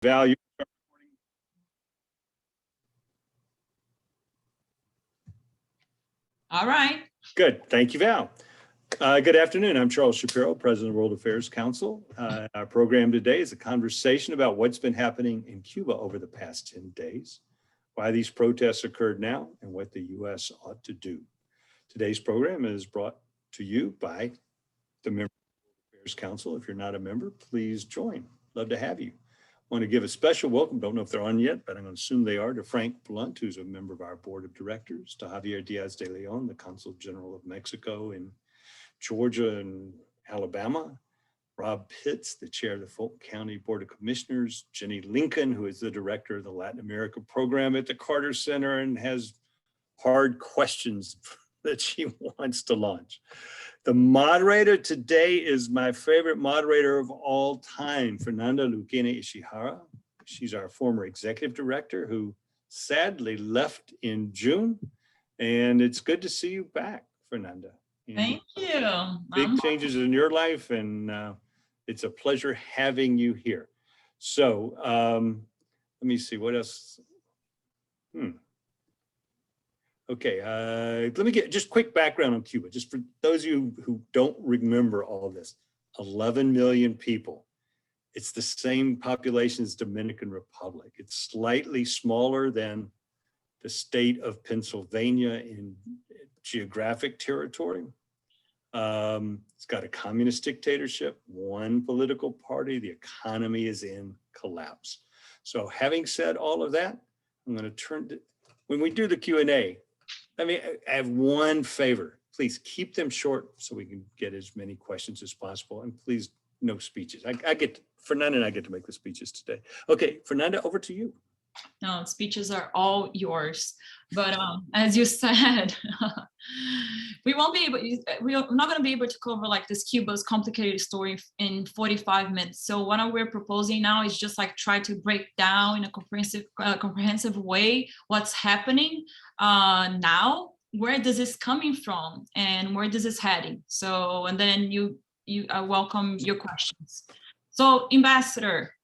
Value. All right. Good. Thank you, Val. Good afternoon. I'm Charles Shapiro, President of World Affairs Council. Our program today is a conversation about what's been happening in Cuba over the past 10 days, why these protests occurred now, and what the U.S. ought to do. Today's program is brought to you by the member of the World Affairs Council. If you're not a member, please join. Love to have you. I want to give a special welcome, don't know if they're on yet, but I'm going to assume they are, to Frank Blunt, who's a member of our board of directors, to Javier Diaz de Leon, the Consul General of Mexico in Georgia and Alabama, Rob Pitts, the chair of the Fulton County Board of Commissioners, Jenny Lincoln, who is the director of the Latin America program at the Carter Center and has hard questions that she wants to launch. The moderator today is my favorite moderator of all time, Fernanda Luchine Ishihara. She's our former executive director who sadly left in June. And it's good to see you back, Fernanda. Thank you. Big changes in your life, and it's a pleasure having you here. So let me see what else. Okay, let me get just quick background on Cuba, just for those of you who don't remember all this. 11 million people. It's the same population as Dominican Republic. It's slightly smaller than the state of Pennsylvania in geographic territory. It's got a communist dictatorship, one political party. The economy is in collapse. So having said all of that, I'm going to turn to, when we do the Q&A, I have one favor. Please keep them short so we can get as many questions as possible. And please, no speeches. Fernanda and I get to make the speeches today. Okay, Fernanda, over to you. No, speeches are all yours. But as you said, we're not going to be able to cover like this Cuba's complicated story in 45 minutes. So what we're proposing now is just like try to break down in a comprehensive way what's happening now, where this is coming from, and where this is heading. So, and then you welcome your questions. So, Ambassador,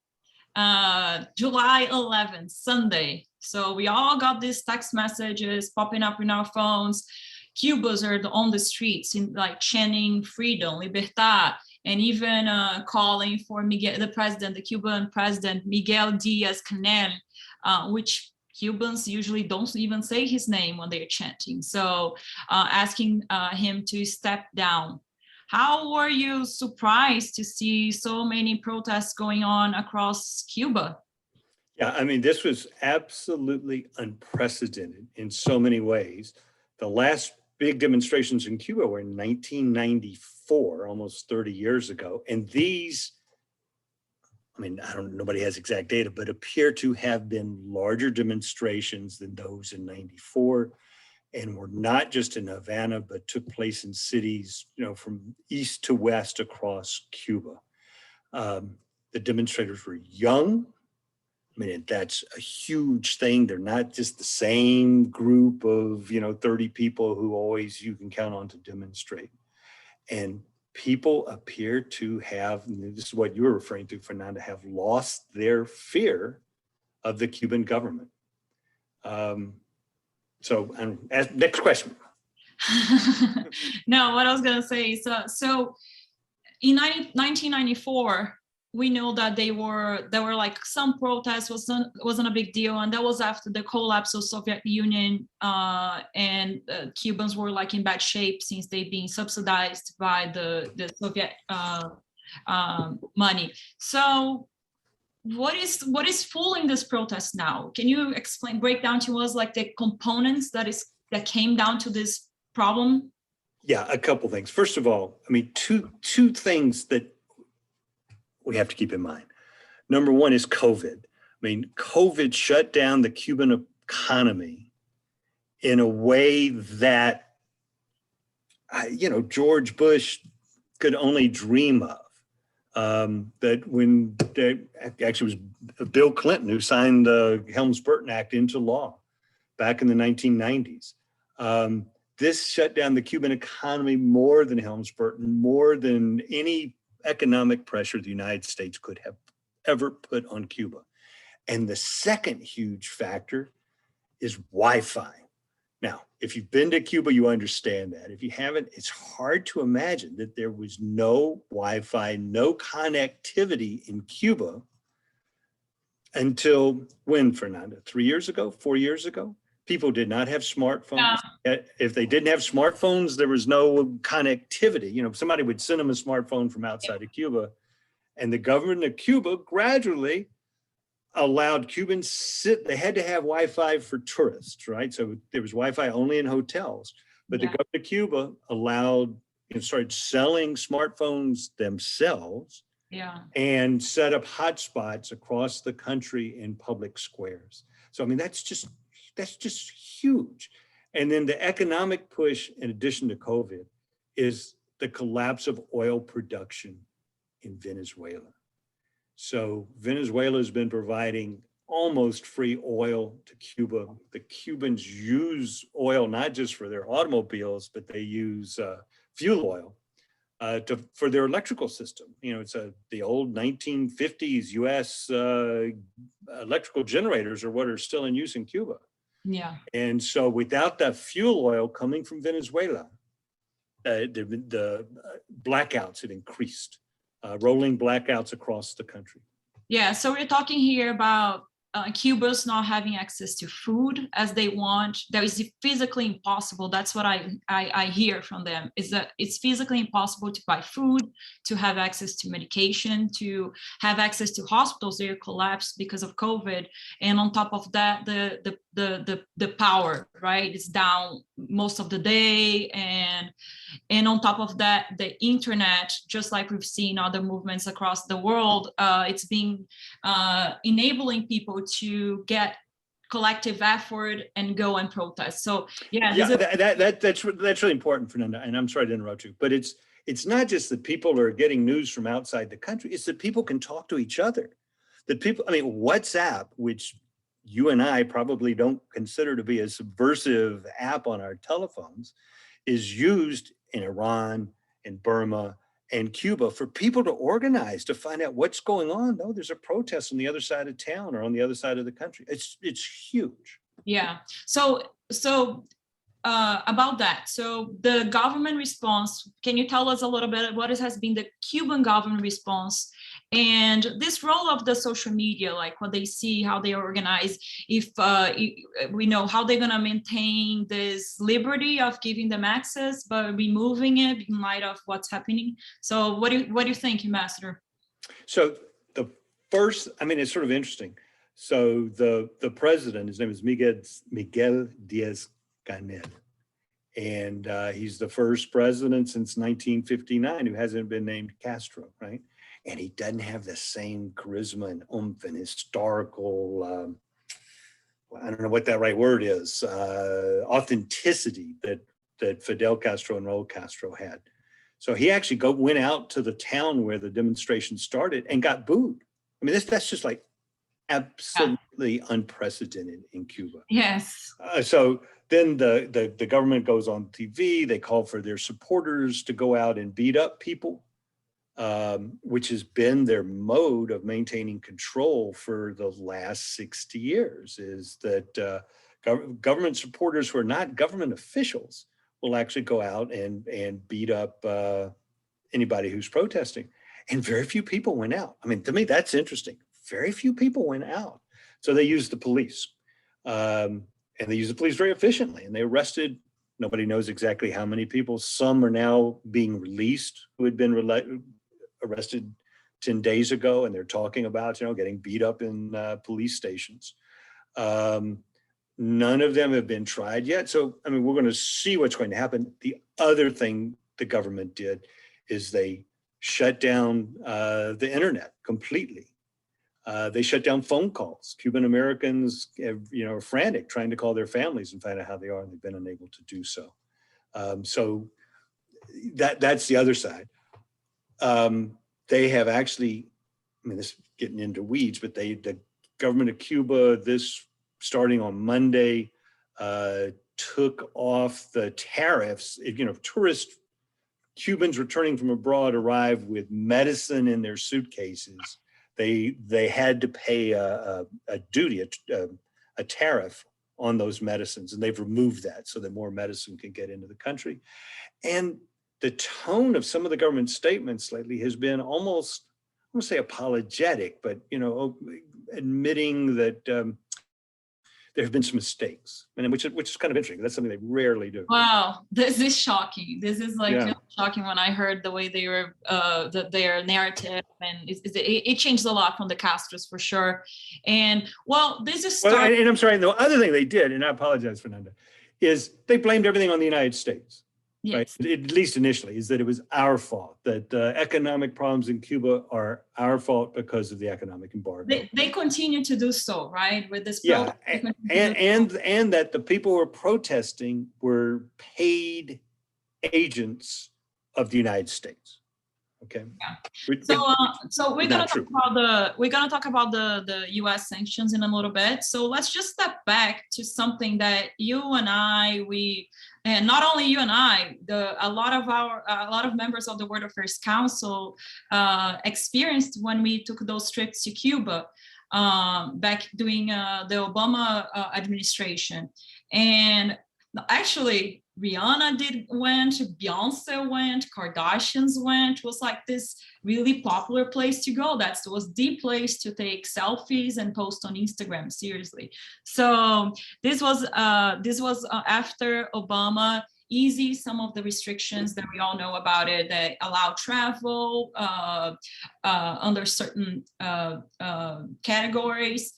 July 11th, Sunday. So we all got these text messages popping up in our phones. Cubans are on the streets, like chanting freedom, Libertad, and even calling for the Cuban president, Miguel Diaz-Canel, which Cubans usually don't even say his name when they're chanting. So asking him to step down. How were you surprised to see so many protests going on across Cuba? Yeah, I mean, this was absolutely unprecedented in so many ways. The last big demonstrations in Cuba were in 1994, almost 30 years ago. And these, I mean, nobody has exact data, but appear to have been larger demonstrations than those in 94. And were not just in Havana, but took place in cities, from east to west across Cuba. The demonstrators were young. I mean, that's a huge thing. They're not just the same group of, 30 people who always you can count on to demonstrate. And people appear to have, and this is what you were referring to, Fernanda, have lost their fear of the Cuban government. So, next question. No, what I was going to say is, so in 1994, we know that there were like some protests, wasn't a big deal, and that was after the collapse of Soviet Union, and Cubans were like in bad shape since they've been subsidized by the Soviet money. So what is fueling this protest now? Can you break down to us like the components that came down to this problem? Yeah, a couple things. First of all, I mean, two things that we have to keep in mind. Number one is COVID. I mean, COVID shut down the Cuban economy in a way that, George Bush could only dream of. That when actually was Bill Clinton who signed the Helms-Burton Act into law back in the 1990s. This shut down the Cuban economy more than Helms-Burton, more than any economic pressure the United States could have ever put on Cuba. And the second huge factor is Wi-Fi. Now, if you've been to Cuba, you understand that. If you haven't, it's hard to imagine that there was no Wi-Fi, no connectivity in Cuba until when, Fernanda? 3 years ago, 4 years ago? People did not have smartphones. Yeah. If they didn't have smartphones, there was no connectivity. You know, somebody would send them a smartphone from outside of Cuba, and the government of Cuba gradually allowed Cubans they had to have Wi-Fi for tourists, right? So there was Wi-Fi only in hotels, but the government of Cuba allowed, started selling smartphones themselves and set up hotspots across the country in public squares. So, I mean, that's just huge. And then the economic push, in addition to COVID, is the collapse of oil production in Venezuela. So Venezuela has been providing almost free oil to Cuba. The Cubans use oil not just for their automobiles, but they use fuel oil for their electrical system. You know, it's the old 1950s US electrical generators are what are still in use in Cuba. Yeah. And so without that fuel oil coming from Venezuela, the blackouts had increased. Rolling blackouts across the country. Yeah, so we're talking here about Cubans not having access to food as they want. That is physically impossible. That's what I hear from them, is that it's physically impossible to buy food, to have access to medication, to have access to hospitals. They're collapsed because of COVID. And on top of that, the power, right, is down most of the day. And on top of that, the internet, just like we've seen other movements across the world, it's been enabling people to get collective effort and go and protest. So that's really important, Fernanda. And I'm sorry to interrupt you, but it's not just that people are getting news from outside the country. It's that people can talk to each other. That people, I mean, WhatsApp, which you and I probably don't consider to be a subversive app on our telephones, is used in Iran, in Burma, and Cuba for people to organize, to find out what's going on. No, there's a protest on the other side of town or on the other side of the country. It's huge. Yeah. So about that. So the government response, can you tell us a little bit what has been the Cuban government response and this role of the social media, like what they see, how they organize, if we know how they're going to maintain this liberty of giving them access, but removing it in light of what's happening. So what do you think, Ambassador? So the first, I mean, it's sort of interesting. So the president, his name is Miguel Diaz Canel. And he's the first president since 1959 who hasn't been named Castro, right? And he doesn't have the same charisma and oomph and historical, I don't know what that right word is, authenticity that Fidel Castro and Raul Castro had. So he actually went out to the town where the demonstration started and got booed. I mean, that's just like absolutely unprecedented in Cuba. Yes. So then the government goes on TV, they call for their supporters to go out and beat up people, which has been their mode of maintaining control for the last 60 years, is that government supporters who are not government officials will actually go out and beat up anybody who's protesting. And very few people went out. I mean, to me, that's interesting. Very few people went out. So they used the police. And they used the police very efficiently. And they arrested, nobody knows exactly how many people. Some are now being released who had been arrested 10 days ago. And they're talking about, getting beat up in police stations. None of them have been tried yet. So, I mean, we're going to see what's going to happen. The other thing the government did is they shut down the internet completely. They shut down phone calls. Cuban Americans, are frantic trying to call their families and find out how they are, and they've been unable to do so. So that's the other side. They have actually, I mean, this is getting into weeds, but the government of Cuba, starting on Monday, took off the tariffs. Tourist Cubans returning from abroad arrive with medicine in their suitcases. they had to pay a duty, a tariff on those medicines, and they've removed that so that more medicine can get into the country. And the tone of some of the government statements lately has been almost, I won't say apologetic, but admitting that there have been some mistakes, and which is kind of interesting. That's something they rarely do. Wow, this is shocking. This is like really shocking when I heard the way they were, their narrative, and it changed a lot from the Castros for sure. And well, this is and I'm sorry. The other thing they did, and I apologize, Fernanda, is they blamed everything on the United States. Yes. Right? At least initially, is that it was our fault, that economic problems in Cuba are our fault because of the economic embargo. They continue to do so, right? With this protest, and that the people who were protesting were paid agents of the United States. Okay. Yeah. So we're gonna talk about the U.S. sanctions in a little bit. So let's just step back to something that you and I, and not only you and I, a lot of members of the World Affairs Council experienced when we took those trips to Cuba back during the Obama administration. And actually, Rihanna went, Beyonce went, Kardashians went. It was like this really popular place to go. That was the place to take selfies and post on Instagram, seriously. So this was after Obama easy some of the restrictions that we all know about it, that allow travel under certain categories,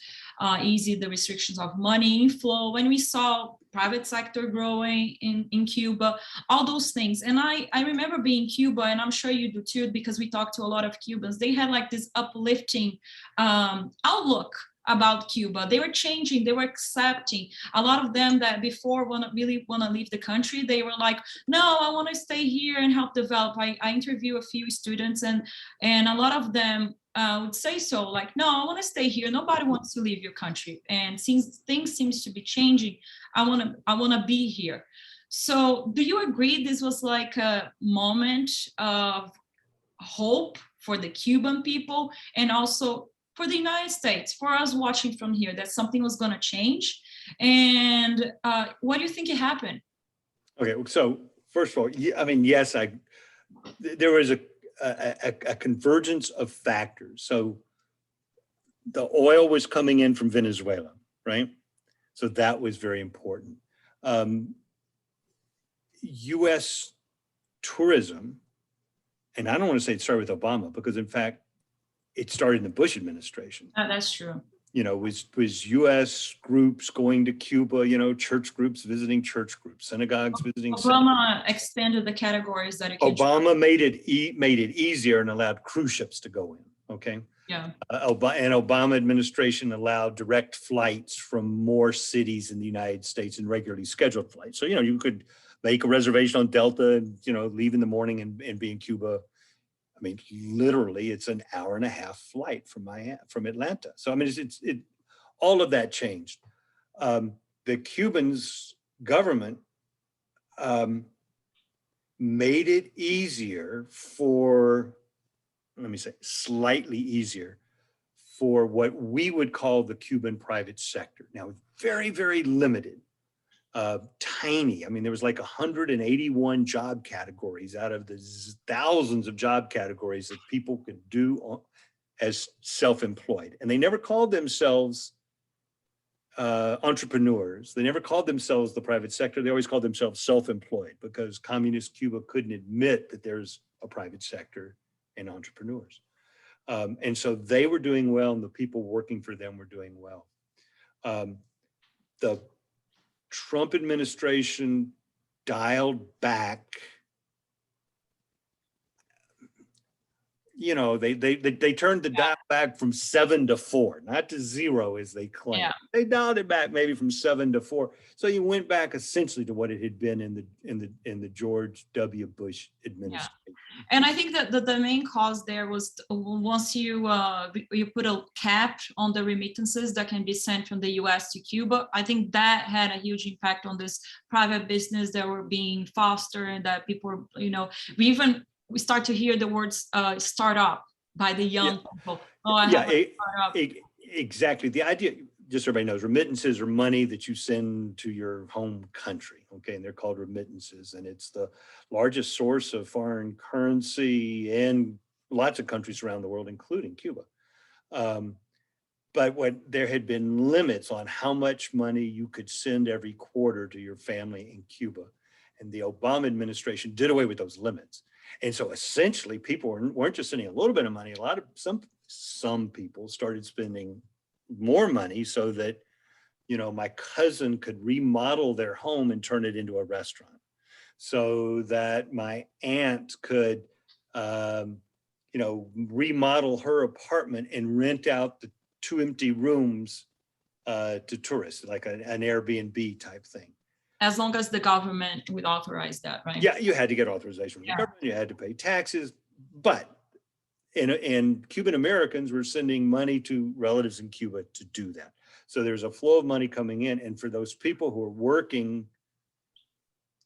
easy the restrictions of money inflow. When we saw private sector growing in Cuba, all those things. And I remember being in Cuba, and I'm sure you do too, because we talked to a lot of Cubans. They had like this uplifting outlook about Cuba. They were changing, they were accepting. A lot of them that before really want to leave the country, they were like, no, I want to stay here and help develop. I interview a few students, and a lot of them would say so, like, no, I want to stay here. Nobody wants to leave your country. And since things seems to be changing, I want to be here. So do you agree this was like a moment of hope for the Cuban people, and also for the United States, for us watching from here, that something was going to change? And what do you think it happened? Okay, so first of all, I mean, yes, there was a convergence of factors. So the oil was coming in from Venezuela, right? So that was very important. U.S. tourism, and I don't want to say it started with Obama, because in fact, it started in the Bush administration. That's true. Was U.S. groups going to Cuba, church groups visiting church groups, synagogues visiting. Obama expanded the categories that it can. Obama made it easier and allowed cruise ships to go in, okay? Yeah. And Obama administration allowed direct flights from more cities in the United States and regularly scheduled flights. So, you could make a reservation on Delta and, leave in the morning and be in Cuba. I mean, literally, it's an hour and a half flight from Atlanta. So, I mean, it all of that changed. The Cubans government made it easier slightly easier for what we would call the Cuban private sector. Now, very, very limited. Tiny. I mean, there was like 181 job categories out of the thousands of job categories that people could do as self-employed. And they never called themselves entrepreneurs. They never called themselves the private sector. They always called themselves self-employed, because communist Cuba couldn't admit that there's a private sector and entrepreneurs. And so they were doing well, and the people working for them were doing well. The Trump administration dialed back. They turned the dial back from 7 to 4, not to 0 as they claim. Yeah. They dialed it back maybe from 7 to 4. So you went back essentially to what it had been in the George W. Bush administration. Yeah. And I think that the main cause there was, once you put a cap on the remittances that can be sent from the U.S. to Cuba, I think that had a huge impact on this private business that were being fostered, and that people were, we start to hear the words startup by the Yeah. young people. Oh, I Yeah, haven't caught up. exactly. The idea, just so everybody knows, remittances are money that you send to your home country, okay? And they're called remittances, and it's the largest source of foreign currency in lots of countries around the world, including Cuba. But there had been limits on how much money you could send every quarter to your family in Cuba. And the Obama administration did away with those limits. And so essentially people weren't just sending a little bit of money. Some people started spending more money so that, my cousin could remodel their home and turn it into a restaurant, so that my aunt could, remodel her apartment and rent out the 2 empty rooms to tourists, like an Airbnb type thing. As long as the government would authorize that, right? Yeah, you had to get authorization from the government. You had to pay taxes, but and Cuban Americans were sending money to relatives in Cuba to do that. So there's a flow of money coming in, and for those people who are working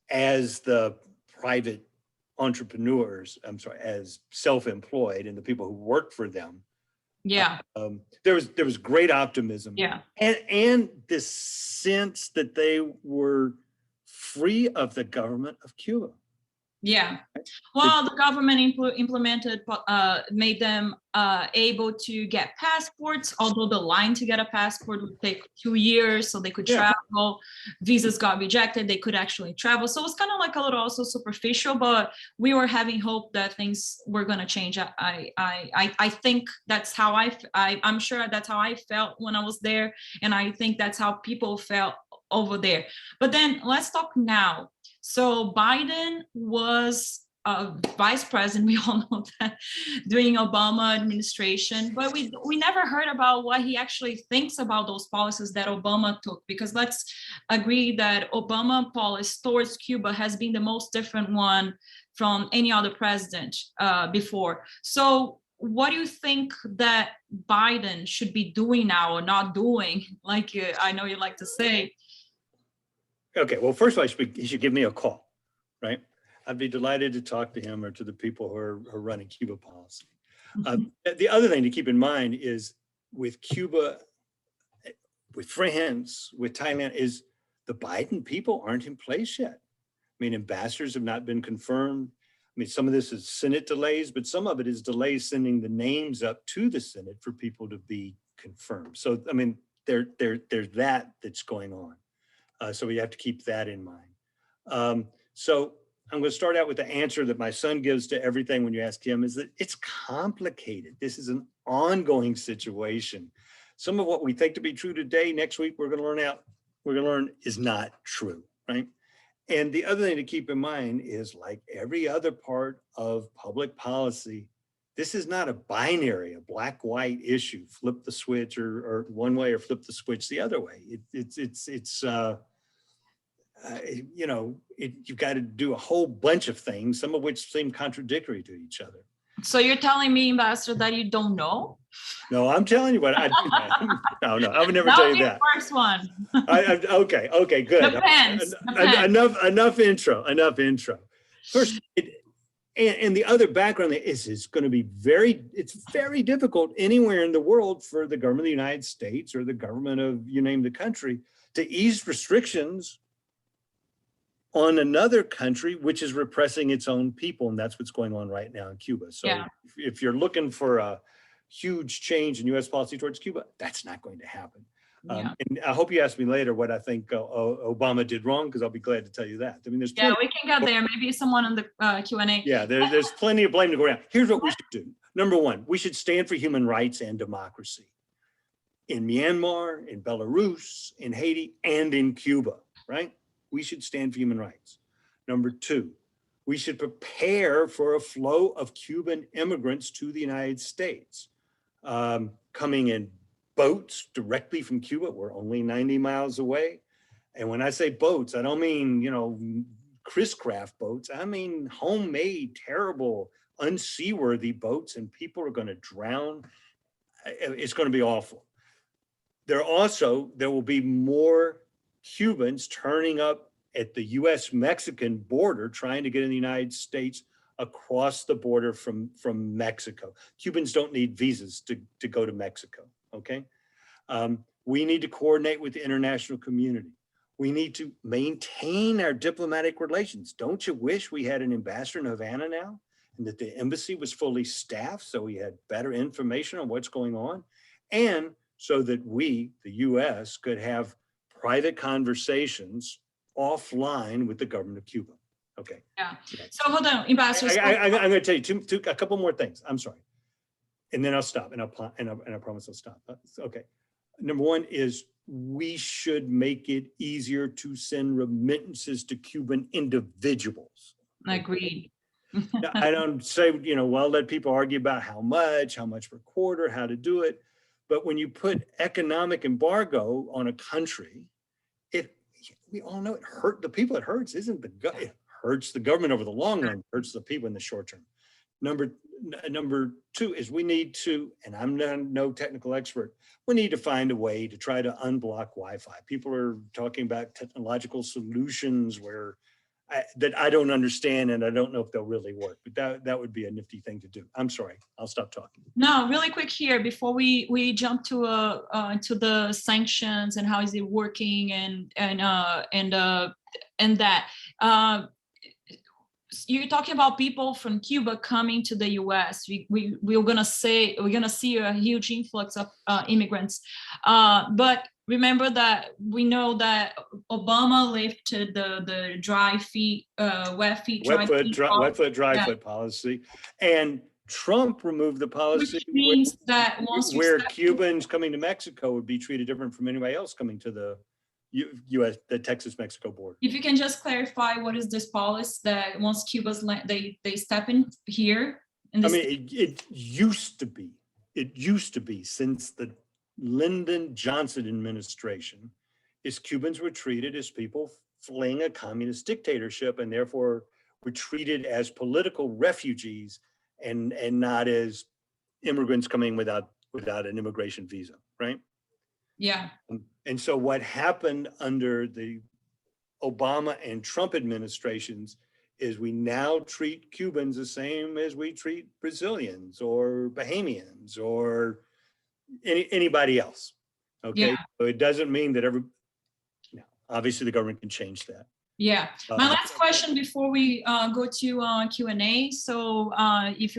as the private entrepreneurs, as self-employed, and the people who work for them, Yeah. there was great optimism. Yeah. And this sense that they were free of the government of Cuba. Yeah. Well, the government implemented, made them able to get passports, although the line to get a passport would take 2 years, so they could travel. Visas got rejected, they could actually travel. So it was kind of like a little also superficial, but we were having hope that things were going to change. I think that's how I'm sure that's how I felt when I was there, and I think that's how people felt over there. But then let's talk now. So Biden was vice president, we all know that, during Obama administration, but we never heard about what he actually thinks about those policies that Obama took, because let's agree that Obama policy towards Cuba has been the most different one from any other president before. So what do you think that Biden should be doing now or not doing, like I know you like to say? Okay, well, first of all, he should give me a call, right? I'd be delighted to talk to him or to the people who are running Cuba policy. The other thing to keep in mind is with Cuba, with France, with Thailand, is the Biden people aren't in place yet. I mean, ambassadors have not been confirmed. I mean, some of this is Senate delays, but some of it is delays sending the names up to the Senate for people to be confirmed. So, I mean, there's that's going on. So we have to keep that in mind. So I'm going to start out with the answer that my son gives to everything when you ask him, is that it's complicated. This is an ongoing situation. Some of what we think to be true today, next week we're going to learn is not true, right? And the other thing to keep in mind is, like every other part of public policy, this is not a binary, a black-white issue, flip the switch or one way or flip the switch the other way. You've got to do a whole bunch of things, some of which seem contradictory to each other. So you're telling me, Ambassador, that you don't know? No, I'm telling you what I do. No, I would never tell you that. First one. Okay, good. Depends. Enough intro. First, and the other background is it's going to be it's very difficult anywhere in the world for the government of the United States or the government of, you name the country, to ease restrictions on another country which is repressing its own people. And that's what's going on right now in Cuba. So if you're looking for a huge change in US policy towards Cuba, that's not going to happen. And I hope you ask me later what I think Obama did wrong, because I'll be glad to tell you that. I mean, we can get there. Maybe someone on the Q&A. Yeah, there's plenty of blame to go around. Here's what we should do. Number one, we should stand for human rights and democracy in Myanmar, in Belarus, in Haiti, and in Cuba, right? We should stand for human rights. Number two, we should prepare for a flow of Cuban immigrants to the United States, coming in boats directly from Cuba. We're only 90 miles away. And when I say boats, I don't mean, Chris Craft boats. I mean homemade, terrible, unseaworthy boats, and people are going to drown. It's going to be awful. There will be more Cubans turning up at the US-Mexican border trying to get in the United States across the border from Mexico. Cubans don't need visas to go to Mexico, okay? We need to coordinate with the international community. We need to maintain our diplomatic relations. Don't you wish we had an ambassador in Havana now and that the embassy was fully staffed so we had better information on what's going on? And so that we, the US, could have private conversations offline with the government of Cuba. Okay. Yeah. So hold on, Ambassador. I'm going to tell you a couple more things. I'm sorry, and then I'll stop, and I promise I'll stop. Okay. Number one is we should make it easier to send remittances to Cuban individuals. Agreed. Now, I don't say, well, let people argue about how much per quarter, how to do it. But when you put economic embargo on a country, we all know the people it hurts isn't it hurts the government over the long run, hurts the people in the short term. Number two is we need to, and I'm no technical expert, we need to find a way to try to unblock Wi-Fi. People are talking about technological solutions that I don't understand, and I don't know if they'll really work, but that would be a nifty thing to do. I'm sorry, I'll stop talking. No, really quick here before we jump to the sanctions and how is it working and that. You're talking about people from Cuba coming to the U.S. We're gonna see a huge influx of immigrants, but remember that we know that Obama lifted the wet foot, dry foot policy, and Trump removed the policy, which means that where Cubans coming to Mexico would be treated different from anybody else coming to the U.S. the Texas-Mexico border. If you can just clarify what is this policy that once Cuba's they step in here? It used to be since the Lyndon Johnson administration, is Cubans were treated as people fleeing a communist dictatorship and therefore were treated as political refugees and not as immigrants coming without an immigration visa, right? Yeah. And so what happened under the Obama and Trump administrations is we now treat Cubans the same as we treat Brazilians or Bahamians or anybody else. Okay. Yeah. So it doesn't mean that obviously the government can change that. Yeah. My last question before we go to Q&A. So if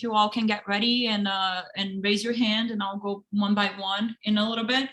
you all can get ready and raise your hand, and I'll go one by one in a little bit.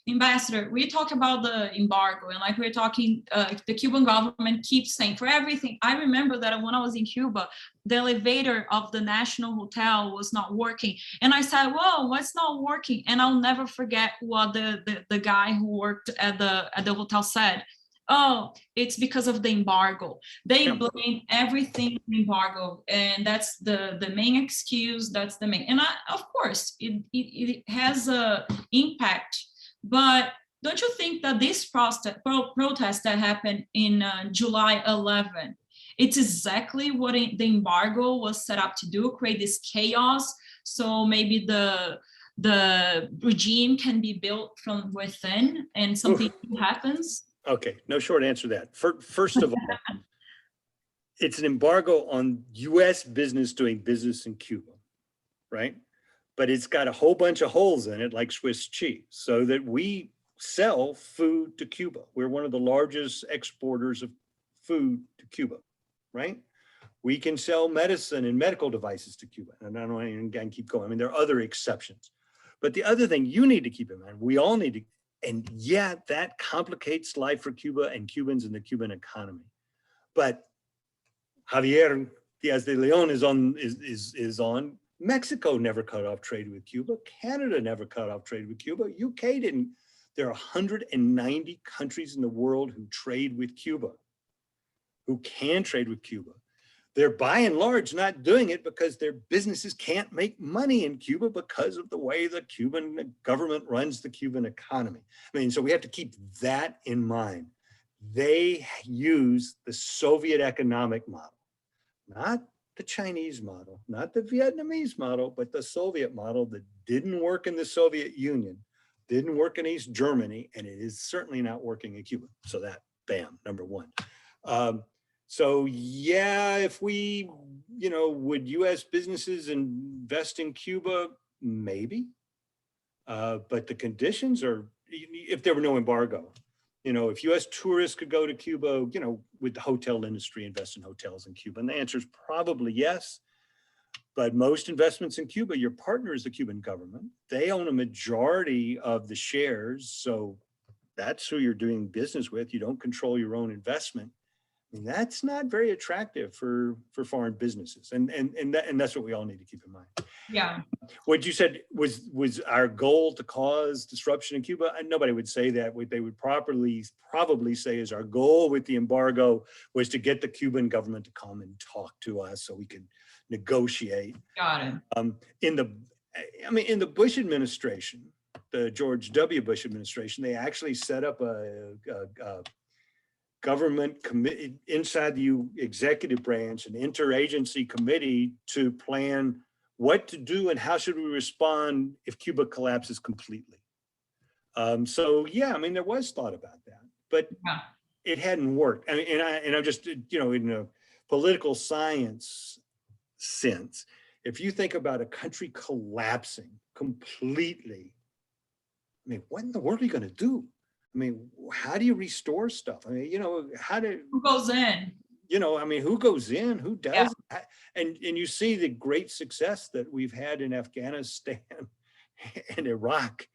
Ambassador, we talk about the embargo, and like we're talking, the Cuban government keeps saying for everything. I remember that when I was in Cuba, the elevator of the National Hotel was not working. And I said, whoa, what's not working? And I'll never forget what the guy who worked at the hotel said. Oh, it's because of the embargo. They blame everything on the embargo, and that's the main excuse. That's the main, and of course it has a impact. But don't you think that this protest that happened in July 11, it's exactly what the embargo was set up to do, create this chaos, so maybe the regime can be built from within and something happens? Okay, no short answer to that. First of all, it's an embargo on US business doing business in Cuba, right? But it's got a whole bunch of holes in it like Swiss cheese, so that we sell food to Cuba. We're one of the largest exporters of food to Cuba, right? We can sell medicine and medical devices to Cuba. And I don't want to again keep going. I mean, there are other exceptions. But the other thing you need to keep in mind, we all need to, and yeah, that complicates life for Cuba and Cubans and the Cuban economy. But Javier Diaz de Leon is on. Mexico never cut off trade with Cuba. Canada never cut off trade with Cuba. UK didn't. There are 190 countries in the world who trade with Cuba, who can trade with Cuba. They're by and large not doing it because their businesses can't make money in Cuba because of the way the Cuban government runs the Cuban economy. I mean, so we have to keep that in mind. They use the Soviet economic model, not the Chinese model, not the Vietnamese model, but the Soviet model that didn't work in the Soviet Union, didn't work in East Germany, and it is certainly not working in Cuba. So that, bam, number one. So yeah, if we, would US businesses invest in Cuba? Maybe. But the conditions are, if there were no embargo, if US tourists could go to Cuba, would the hotel industry invest in hotels in Cuba? And the answer is probably yes. But most investments in Cuba, your partner is the Cuban government. They own a majority of the shares. So that's who you're doing business with. You don't control your own investment. I mean, that's not very attractive for foreign businesses. And that's what we all need to keep in mind. Yeah. What you said was our goal to cause disruption in Cuba. And nobody would say that. What they would probably say is our goal with the embargo was to get the Cuban government to come and talk to us so we could negotiate. Got it. In the Bush administration, the George W. Bush administration, they actually set up a government committee inside the executive branch, an interagency committee to plan what to do and how should we respond if Cuba collapses completely. So yeah, there was thought about that, but it hadn't worked. And I'm just, in a political science sense, if you think about a country collapsing completely, what in the world are you going to do? How do you restore stuff? Who goes in? Who goes in, who does? Yeah. And you see the great success that we've had in Afghanistan and Iraq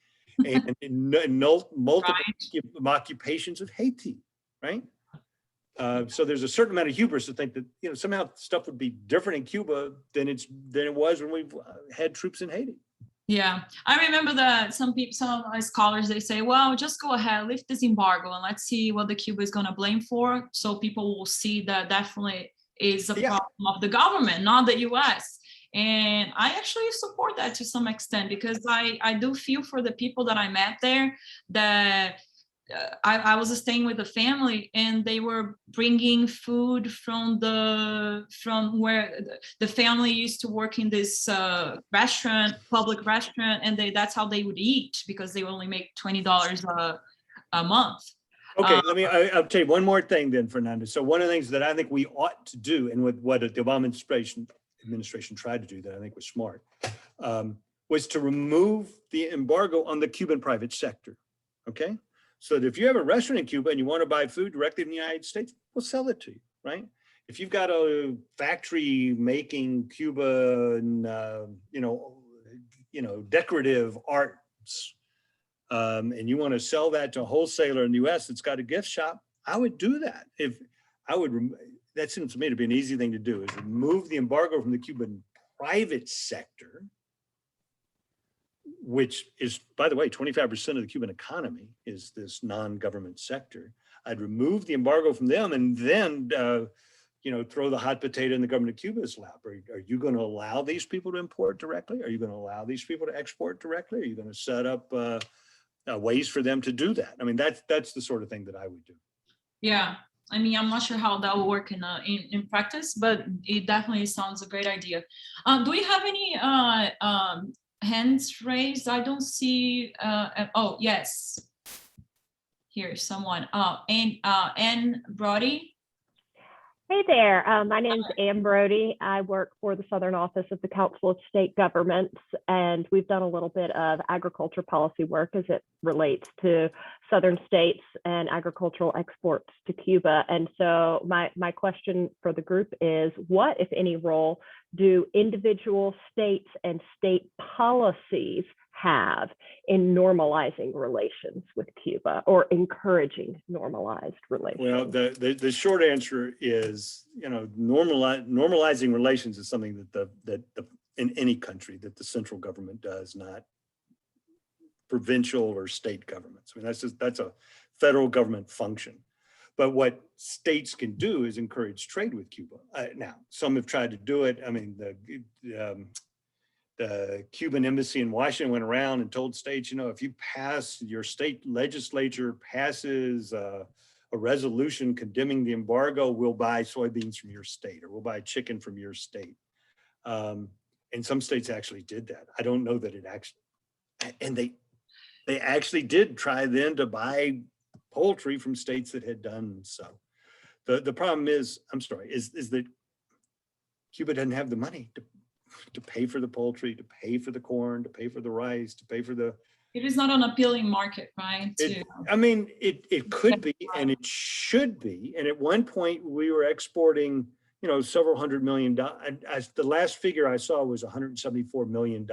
and in multiple occupations of Haiti, right? So there's a certain amount of hubris to think that somehow stuff would be different in Cuba than it was when we had troops in Haiti. Yeah, I remember that some of my scholars, they say, well, just go ahead, lift this embargo and let's see what the Cuba is going to blame for. So people will see that definitely is a problem of the government, not the US. And I actually support that to some extent because I do feel for the people that I met there that I was staying with a family and they were bringing food from where the family used to work in this public restaurant, and that's how they would eat because they only make $20 a month. Okay, I'll tell you one more thing then, Fernanda. So one of the things that I think we ought to do, and with what the Obama administration tried to do that I think was smart, was to remove the embargo on the Cuban private sector, okay? So that if you have a restaurant in Cuba and you want to buy food directly from the United States, we'll sell it to you, right? If you've got a factory making Cuban, decorative arts, and you want to sell that to a wholesaler in the U.S. that's got a gift shop, I would do that. That seems to me to be an easy thing to do, is remove the embargo from the Cuban private sector, which is, by the way, 25% of the Cuban economy is this non-government sector. I'd remove the embargo from them and then, throw the hot potato in the government of Cuba's lap. Are you going to allow these people to import directly? Are you going to allow these people to export directly? Are you going to set up ways for them to do that? That's the sort of thing that I would do. Yeah. I'm not sure how that will work in practice, but it definitely sounds a great idea. Do we have any hands raised? I don't see. Oh, yes. Here's someone. Ann Brody. Hey there. My name is Ann Brody. I work for the Southern Office of the Council of State Governments, and we've done a little bit of agriculture policy work as it relates to Southern states and agricultural exports to Cuba. And so my question for the group is, what, if any, role do individual states and state policies have in normalizing relations with Cuba or encouraging normalized relations? Well, the short answer is, normalizing relations is something that in any country that the central government does, not provincial or state governments. That's a federal government function. But what states can do is encourage trade with Cuba. Now, some have tried to do it. The Cuban embassy in Washington went around and told states, if your state legislature passes a resolution condemning the embargo, we'll buy soybeans from your state, or we'll buy chicken from your state. And some states actually did that. I don't know that it actually, and they actually did try then to buy poultry from states that had done so. The problem is, I'm sorry, is that Cuba doesn't have the money to pay for the poultry, to pay for the corn, to pay for the rice, to pay for the. It is not an appealing market, right? I mean, it could be, and it should be. And at one point we were exporting, several $100 million. The last figure I saw was $174 million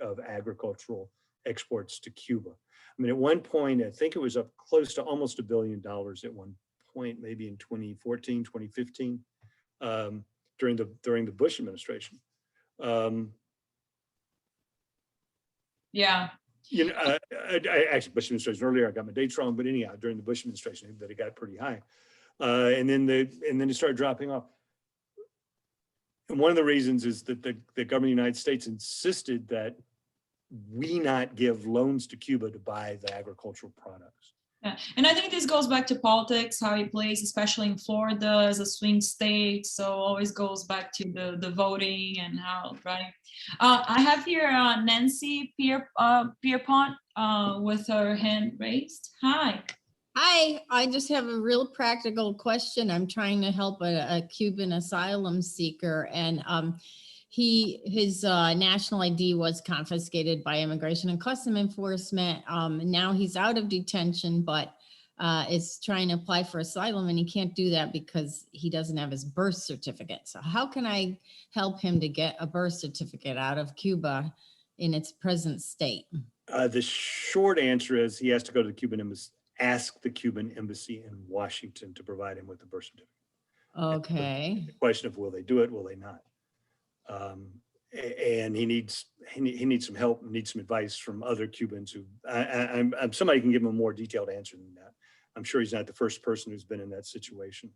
of agricultural exports to Cuba. I mean, at one point, I think it was up close to almost $1 billion at one point, maybe in 2014, 2015, during the Bush administration. Yeah. I actually, Bush administration earlier, I got my dates wrong, but anyhow, during the Bush administration, that it got pretty high. And then it started dropping off. And one of the reasons is that the government of the United States insisted that we not give loans to Cuba to buy the agricultural products. Yeah. And I think this goes back to politics, how it plays, especially in Florida as a swing state. So always goes back to the voting and how, right? I have here Nancypierre with her hand raised. Hi. Hi, I just have a real practical question. I'm trying to help a Cuban asylum seeker, and his national ID was confiscated by Immigration and Customs Enforcement. Now he's out of detention, but is trying to apply for asylum, and he can't do that because he doesn't have his birth certificate. So how can I help him to get a birth certificate out of Cuba in its present state? The short answer is he has to go to the Cuban embassy, ask the Cuban embassy in Washington to provide him with a birth certificate. Okay. The question of will they do it, will they not? And he needs some help, needs some advice from other Cubans who somebody can give him a more detailed answer than that. I'm sure he's not the first person who's been in that situation.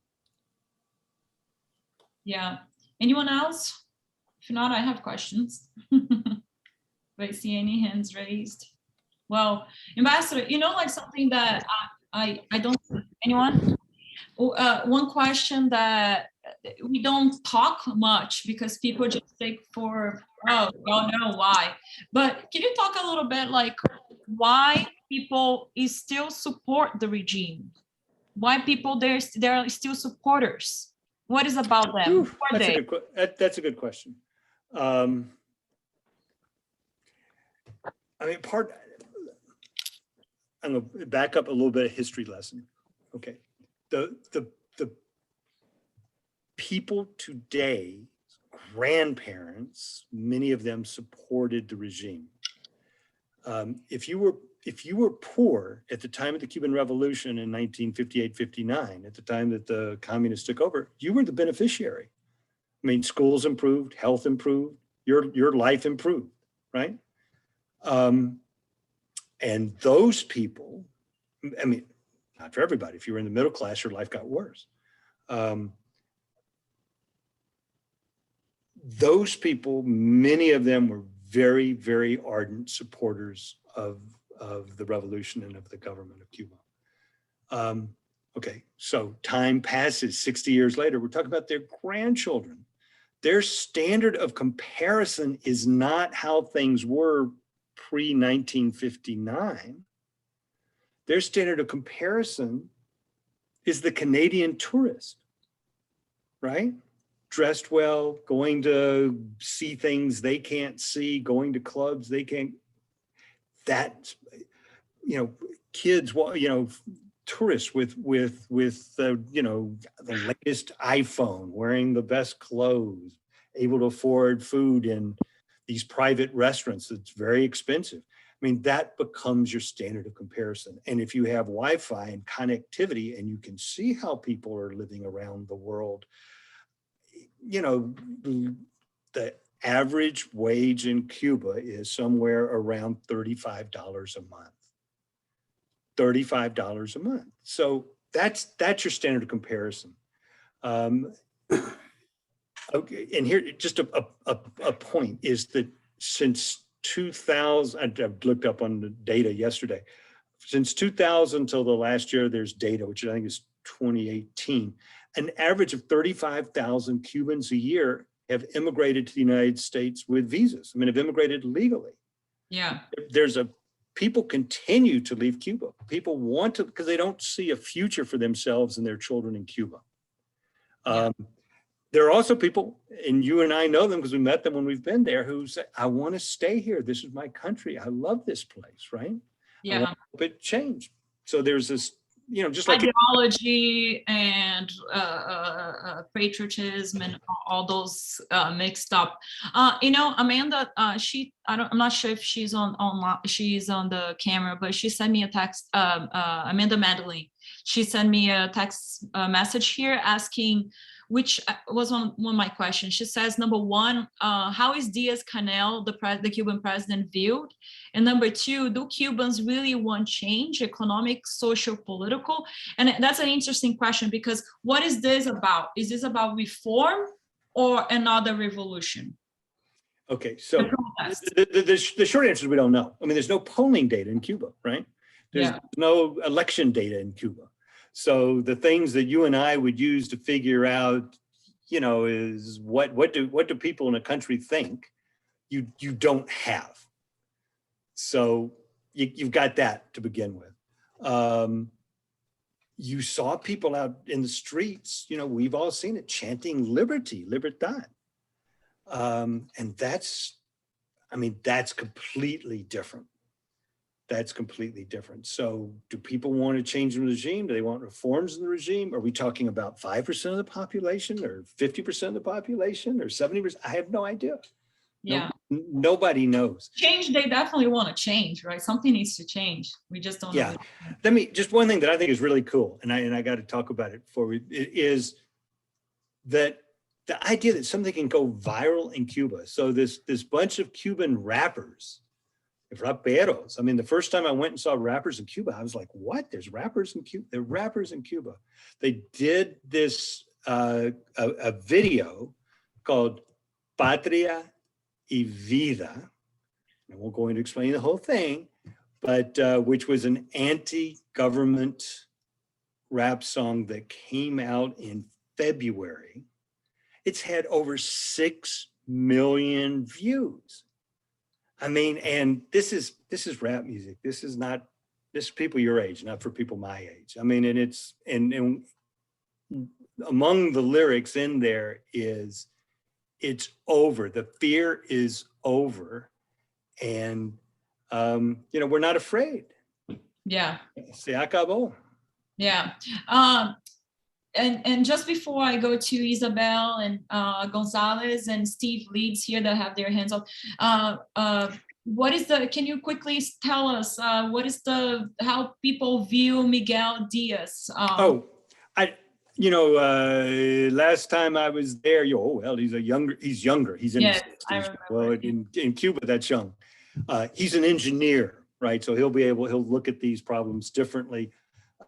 Yeah. Anyone else? If not, I have questions. Do I see any hands raised? Well, Ambassador, like something that I don't see anyone. One question that we don't talk much because people just take for, oh, don't know why. But can you talk a little bit like why people still support the regime? Why people they're still supporters? What is about them? Ooh, that's a good question. I mean, I'm going to back up a little bit of history lesson. Okay. The people today, grandparents, many of them supported the regime. If you were poor at the time of the Cuban Revolution in 1958-59, at the time that the communists took over, you were the beneficiary. I mean, schools improved, health improved, your life improved, right? And those people, I mean, not for everybody. If you were in the middle class, your life got worse. Those people, many of them were very, very ardent supporters of the revolution and of the government of Cuba. Okay, so time passes, 60 years later, we're talking about their grandchildren. Their standard of comparison is not how things were pre-1959. Their standard of comparison is the Canadian tourist, right? Dressed well, going to see things they can't see, going to clubs they can't. That, kids, tourists with the latest iPhone, wearing the best clothes, able to afford food in these private restaurants that's very expensive. I mean, that becomes your standard of comparison. And if you have Wi-Fi and connectivity and you can see how people are living around the world, the average wage in Cuba is somewhere around $35 a month. $35 a month. So that's your standard of comparison. Okay, and here just a point is that since 2000, I've looked up on the data yesterday, since 2000 till the last year, there's data, which I think is 2018, an average of 35,000 Cubans a year have immigrated to the United States with visas. I mean, have immigrated legally. Yeah. People continue to leave Cuba. People want to, because they don't see a future for themselves and their children in Cuba. There are also people, and you and I know them because we met them when we've been there, who say, I want to stay here. This is my country. I love this place, right? I want to hope it change. So there's this, you know, just like ideology and patriotism and all those mixed up. You know, Amanda, I'm not sure if she's she's on the camera, but she sent me a text. Amanda Madeline, she sent me a text message here asking, which was one of my questions. She says, number one, how is Diaz-Canel, the Cuban president, viewed? And number two, do Cubans really want change, economic, social, political? And that's an interesting question, because what is this about? Is this about reform or another revolution? Okay, so the short answer is we don't know. I mean, there's no polling data in Cuba, right? There's no election data in Cuba. So the things that you and I would use to figure out, you know, is what do people in a country think? You don't have. So you've got that to begin with. You saw people out in the streets, you know, we've all seen it, chanting liberty, Libertad. And that's completely different. That's completely different. So do people want to change the regime? Do they want reforms in the regime? Are we talking about 5% of the population or 50% of the population or 70%? I have no idea. Yeah. Nobody knows. Change, they definitely want to change, right? Something needs to change. We just don't know. Just one thing that I think is really cool, and I got to talk about it before is that the idea that something can go viral in Cuba. So this bunch of Cuban rappers, raperos. I mean, the first time I went and saw rappers in Cuba, I was like, what? There's rappers in Cuba? There are rappers in Cuba. They did this, a video called Patria y Vida. I won't go into explaining the whole thing, but which was an anti-government rap song that came out in February. It's had over 6 million views. I mean, and this is rap music. This is people your age, not for people my age. I mean, and it's, and among the lyrics in there is, it's over. The fear is over. And, you know, we're not afraid. Yeah. Se acabó. Yeah. And just before I go to Isabel and Gonzalez and Steve Leeds here that have their hands up, can you quickly tell us how people view Miguel Diaz? Last time I was there, he's younger. He's in his 60s. Well, in Cuba, that's young. He's an engineer, right? So he'll look at these problems differently.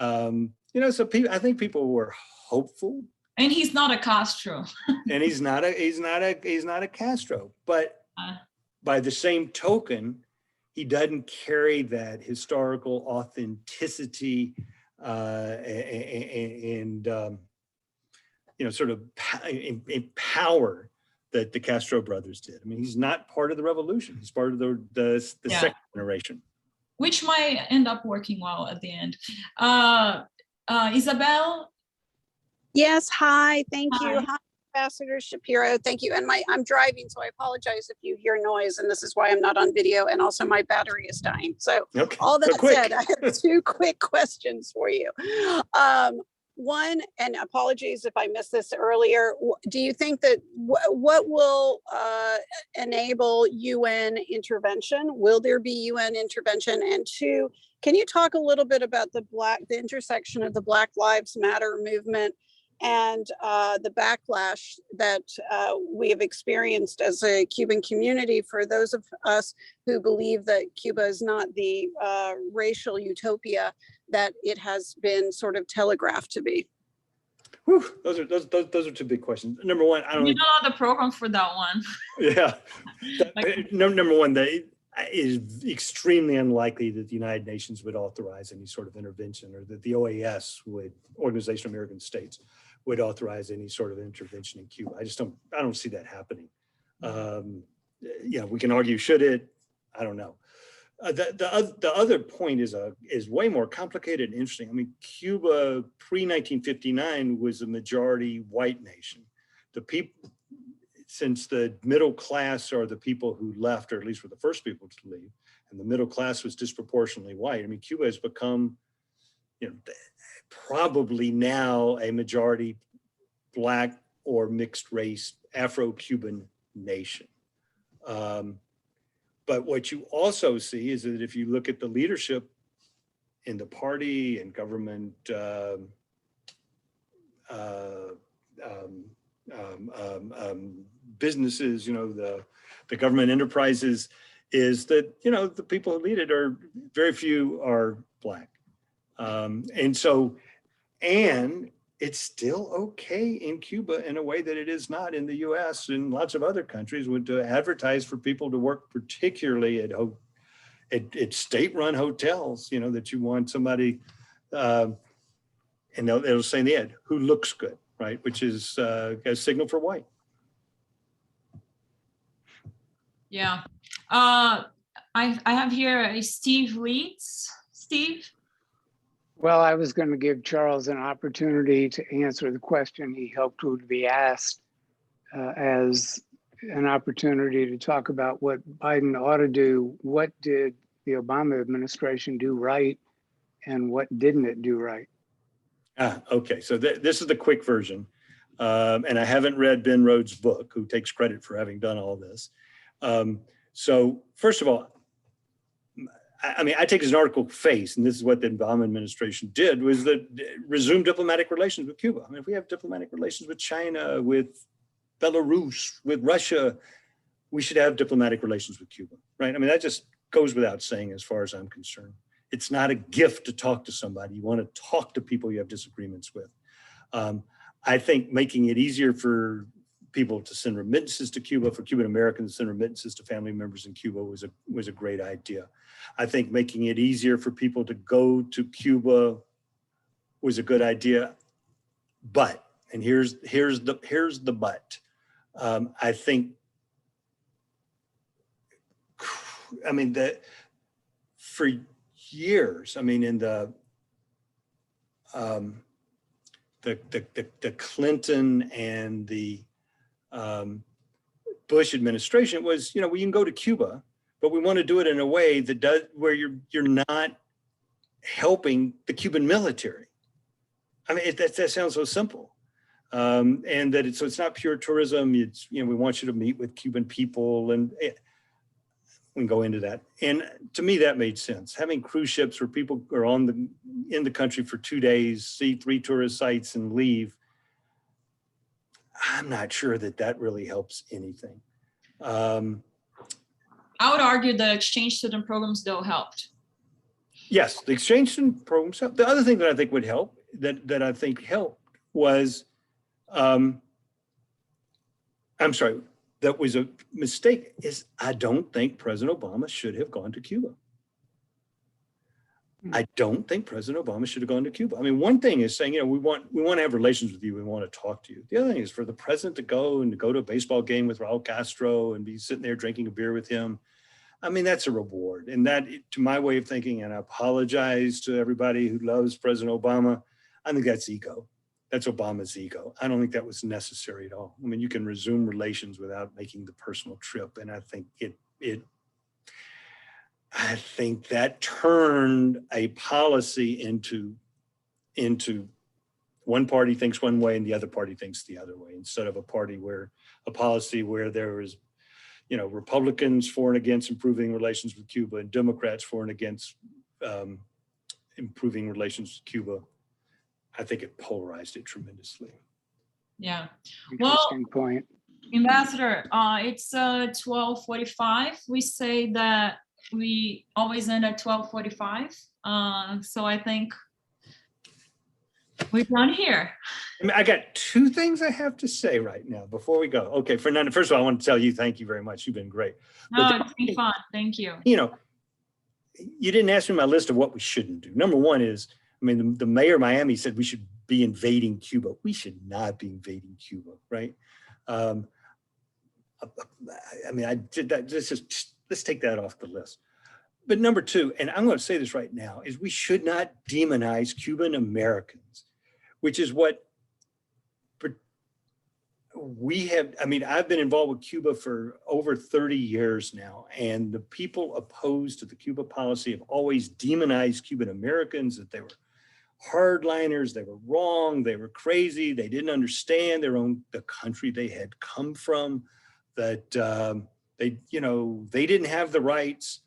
So I think people were hopeful. And he's not a Castro. And he's not a Castro. But by the same token, he doesn't carry that historical authenticity and sort of power that the Castro brothers did. I mean, he's not part of the revolution. He's part of the second generation. Which might end up working well at the end. Isabel? Yes, hi, thank you. Hi, Ambassador Shapiro, thank you. And I'm driving, so I apologize if you hear noise, and this is why I'm not on video, and also my battery is dying. So all that said, I have 2 quick questions for you. One, and apologies if I missed this earlier, do you think that what will enable UN intervention? Will there be UN intervention? And 2, can you talk a little bit about the intersection of the Black Lives Matter movement and the backlash that we have experienced as a Cuban community for those of us who believe that Cuba is not the racial utopia that it has been sort of telegraphed to be? Whew, those are 2 big questions. Number one, I don't. You don't know the program for that one. Yeah. Number one, it is extremely unlikely that the United Nations would authorize any sort of intervention, or that the OAS Organization of American States, would authorize any sort of intervention in Cuba. I don't see that happening. We can argue, should it? I don't know. The other point is way more complicated and interesting. I mean, Cuba pre-1959 was a majority white nation. The people, since the middle class are the people who left, or at least were the first people to leave, and the middle class was disproportionately white. I mean, Cuba has become, you know, probably now a majority Black or mixed race Afro-Cuban nation. But what you also see is that if you look at the leadership in the party and government businesses, you know, the government enterprises, is that, you know, the people who lead it are very few are Black. And it's still okay in Cuba in a way that it is not in the US and lots of other countries, would to advertise for people to work, particularly at state-run hotels, you know, that you want somebody, and they'll say in the ad, who looks good, right? Which is a signal for white. Yeah. I have here a Steve Leeds. Steve? Well, I was going to give Charles an opportunity to answer the question he hoped would be asked as an opportunity to talk about what Biden ought to do. What did the Obama administration do right, and what didn't it do right? Okay, so this is the quick version. And I haven't read Ben Rhodes' book, who takes credit for having done all this. So first of all, I mean, I take his article face, and this is what the Obama administration did, was that resume diplomatic relations with Cuba. I mean, if we have diplomatic relations with China, with Belarus, with Russia, we should have diplomatic relations with Cuba, right? I mean, that just goes without saying as far as I'm concerned. It's not a gift to talk to somebody. You want to talk to people you have disagreements with. I think making it easier for people to send remittances to Cuba, for Cuban Americans to send remittances to family members in Cuba was a great idea. I think making it easier for people to go to Cuba was a good idea. But, and here's the but. I think, I mean, for years, I mean, in the Clinton and the Bush administration, it was, you know, we can go to Cuba, but we want to do it in a way that does, where you're not helping the Cuban military. I mean, that sounds so simple. And that so it's not pure tourism. It's, you know, we want you to meet with Cuban people, and we can go into that. And to me, that made sense. Having cruise ships where people are in the country for 2 days, see 3 tourist sites and leave, I'm not sure that really helps anything. I would argue the exchange student programs, though, helped. Yes, the exchange student programs helped. The other thing that I think would help, that I think helped, was, I'm sorry, that was a mistake, is I don't think President Obama should have gone to Cuba. I don't think President Obama should have gone to Cuba. I mean, one thing is saying, you know, we want to have relations with you, we want to talk to you. The other thing is for the president to go to a baseball game with Raul Castro and be sitting there drinking a beer with him. I mean, that's a reward. And that, to my way of thinking, and I apologize to everybody who loves President Obama, I think that's ego. That's Obama's ego. I don't think that was necessary at all. I mean, you can resume relations without making the personal trip. And I think I think that turned a policy into one party thinks one way and the other party thinks the other way, instead of a policy where there was, you know, Republicans for and against improving relations with Cuba and Democrats for and against improving relations with Cuba. I think it polarized it tremendously. Yeah. Interesting point. Ambassador, it's 12:45. We say that we always end at 12:45. So I think we're done here. I mean, I got 2 things I have to say right now before we go. Okay, Fernanda, first of all, I want to tell you, thank you very much. You've been great. No, it's been fun. Thank you. You know, you didn't ask me my list of what we shouldn't do. Number one is, I mean, the mayor of Miami said we should be invading Cuba. We should not be invading Cuba, right? I mean, I did that. Let's take that off the list. But number two, and I'm going to say this right now, is we should not demonize Cuban Americans, which is what we have. I mean, I've been involved with Cuba for over 30 years now, and the people opposed to the Cuba policy have always demonized Cuban Americans, that they were hardliners, they were wrong, they were crazy, they didn't understand the country they had come from, that they didn't have the rights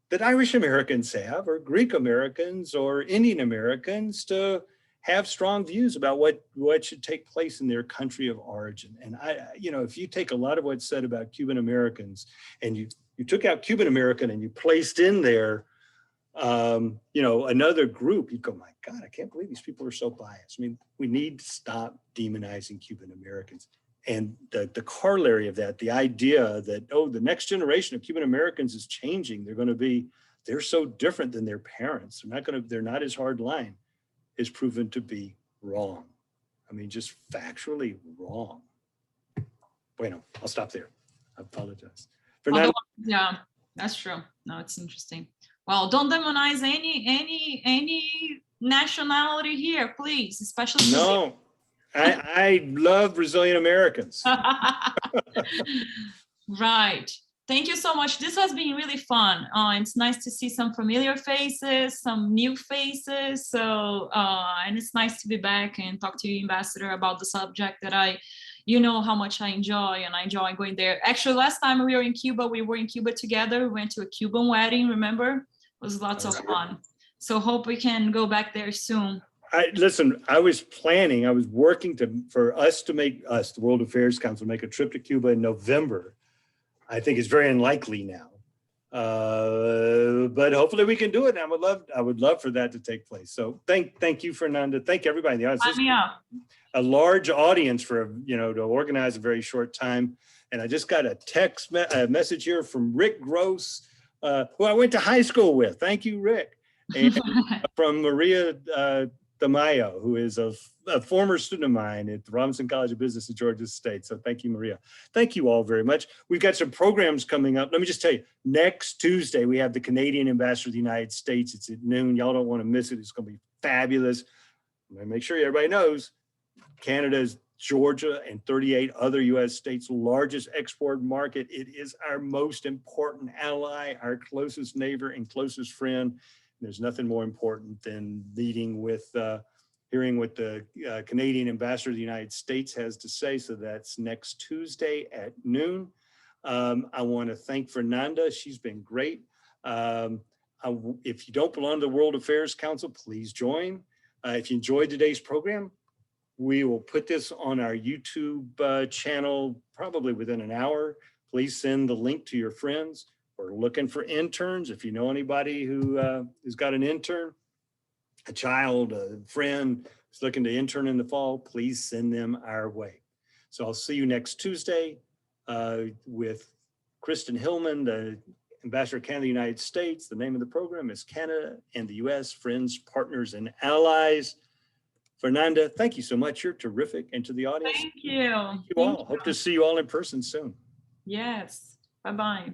that Irish Americans have, or Greek Americans, or Indian Americans, to have strong views about what should take place in their country of origin. And if you take a lot of what's said about Cuban Americans and you took out Cuban American and you placed in there, another group, you'd go, my God, I can't believe these people are so biased. I mean, we need to stop demonizing Cuban Americans. And the corollary of that, the idea that, the next generation of Cuban Americans is changing. They're so different than their parents. They're not as hard line, is proven to be wrong. I mean, just factually wrong. Bueno, I'll stop there. I apologize. Fernanda? Yeah, that's true. No, it's interesting. Well, don't demonize any nationality here, please, especially. No. I love Brazilian Americans. Right. Thank you so much. This has been really fun. It's nice to see some familiar faces, some new faces. So, and it's nice to be back and talk to you, Ambassador, about the subject that how much I enjoy, and I enjoy going there. Actually, last time we were in Cuba together. We went to a Cuban wedding, remember? It was lots of fun. So hope we can go back there soon. Listen, I was working for us, the World Affairs Council, make a trip to Cuba in November. I think it's very unlikely now, but hopefully we can do it. And I would love for that to take place. So thank you, Fernanda. Thank everybody in the audience. A large audience to organize a very short time. And I just got a message here from Rick Gross, who I went to high school with. Thank you, Rick. And from Maria Tamayo, who is a former student of mine at the Robinson College of Business at Georgia State. So thank you, Maria. Thank you all very much. We've got some programs coming up. Let me just tell you, next Tuesday, we have the Canadian Ambassador of the United States. It's at noon. Y'all don't want to miss it. It's going to be fabulous. I'm going to make sure everybody knows Canada is Georgia and 38 other U.S. states' largest export market. It is our most important ally, our closest neighbor and closest friend. There's nothing more important than meeting with, hearing what the Canadian Ambassador of the United States has to say. So that's next Tuesday at noon. I want to thank Fernanda. She's been great. If you don't belong to the World Affairs Council, please join. If you enjoyed today's program, we will put this on our YouTube channel probably within an hour. Please send the link to your friends. We're looking for interns. If you know anybody who has got an intern, a child, a friend who's looking to intern in the fall, please send them our way. So I'll see you next Tuesday with Kristen Hillman, the Ambassador of Canada of the United States. The name of the program is Canada and the U.S. Friends, Partners, and Allies. Fernanda, thank you so much. You're terrific. And to the audience, thank you. Thank you all. Hope to see you all in person soon. Yes. Bye-bye.